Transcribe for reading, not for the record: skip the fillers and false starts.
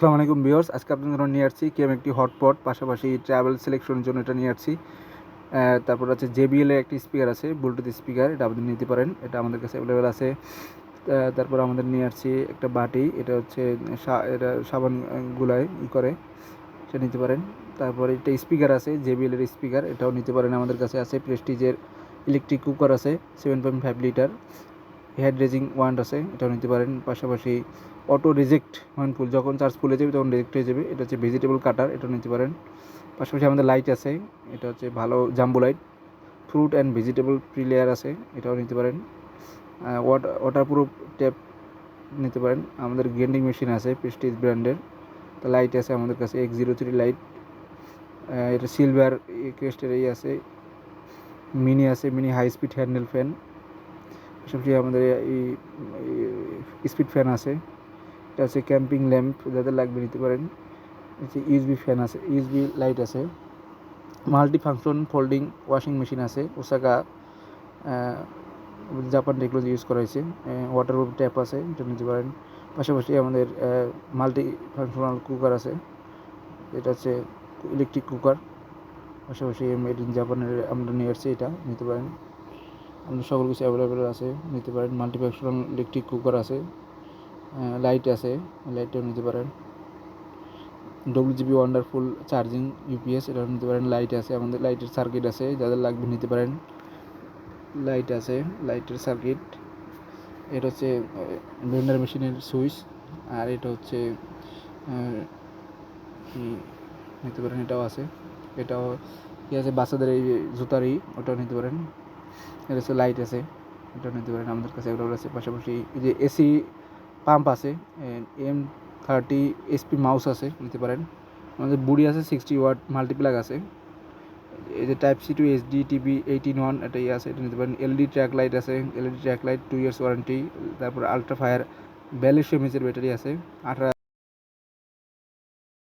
আসসালামু আলাইকুম ভিউয়ার্স, আজকে আপনাদের জন্য নিয়ে আসছি কেম একটি হটপট, পাশাপাশি ট্রাভেল সিলেকশনের জন্য এটা নিয়ে আসছি। তারপর আছে JBL এর একটি স্পিকার আছে, ব্লুটুথ স্পিকার, এটা আপনি নিতে পারেন, এটা আমাদের কাছে অ্যাভেলেবেল আছে। তারপর আমাদের নিয়ে আসছি একটা বাটি, এটা হচ্ছে এটা সাবান গুলায় করে, সেটা নিতে পারেন। তারপর একটা স্পিকার আছে JBL এর স্পিকার, এটাও নিতে পারেন, আমাদের কাছে আছে। প্রেস্টিজের ইলেকট্রিক কুকার আছে 7.5 লিটার, হেড রেজিং ওয়ান্ড আছে, এটাও নিতে পারেন। পাশাপাশি অটো রিজেক্ট ফুল, যখন চার্জ ফুলে যাবে তখন রিজেক্ট হয়ে যাবে, এটা হচ্ছে ভেজিটেবল কাটার, এটাও নিতে পারেন। পাশাপাশি আমাদের লাইট আছে, এটা হচ্ছে ভালো jumbo light, fruit and vegetable pre layer আছে, এটাও নিতে পারেন। ওয়াটার প্রুফ ট্যাপ নিতে পারেন। আমাদের গ্রেন্ডিং মেশিন আছে প্রেস্টিজ ব্র্যান্ডের। তো লাইট আছে আমাদের কাছে X03 লাইট, এটা সিলভার ক্রেস্টের আছে। মিনি আছে, mini high speed handle fan. পাশাপাশি আমাদের এই স্পিড ফ্যান আছে, এটা হচ্ছে ক্যাম্পিং ল্যাম্প, যাদের লাগবে নিতে পারেন। হচ্ছে ইউএসবি ফ্যান আছে, ইউএসবি লাইট আছে। Multi function folding washing machine আছে, ওসাকা জাপান টেকনোলজি ইউজ করা হয়েছে। ওয়াটারপ্রুফ ট্যাপ আছে, এটা নিতে পারেন। পাশাপাশি আমাদের মাল্টি ফাংশনাল কুকার আছে, এটা হচ্ছে ইলেকট্রিক কুকার। পাশাপাশি মেড ইন জাপানের আমরা নিয়ে আসছি, এটা নিতে পারেন। আমাদের সকল কিছু অ্যাভেলেবেল আছে, নিতে পারেন। মাল্টি ফাংশনাল ইলেকট্রিক কুকার আছে, লাইট আছে, লাইটটাও নিতে পারেন। WGB ওয়ান্ডারফুল চার্জিং UPS, এটা নিতে পারেন। লাইট আছে, আমাদের লাইটের সার্কিট আছে, যাদের লাগবে নিতে পারেন। লাইট আছে, লাইটের সার্কিট। এটা হচ্ছে ব্লেন্ডার মেশিনের সুইচ, আর এটা হচ্ছে কি নিতে পারেন, এটাও আছে। এটাও কি আছে, বাচ্চাদের এই জুতারই, ওটাও নিতে পারেন। এটা হচ্ছে লাইট আছে, এটাও নিতে পারেন, আমাদের কাছে অ্যাভেলেবল আছে। পাশাপাশি এই যে AC পাম্প আছে, M30 SP মাউস আছে, নিতে পারেন। আমাদের বুড়ি আছে 60 ওয়াট মাল্টিপ্লাগ আছে। এই যে type C to SD TV 18 এটাই আছে, এটা নিতে পারেন। LED ট্র্যাক লাইট আছে, LED track light 2 years warranty. তারপর আলট্রা ফায়ার 4200 mAh ব্যাটারি আছে।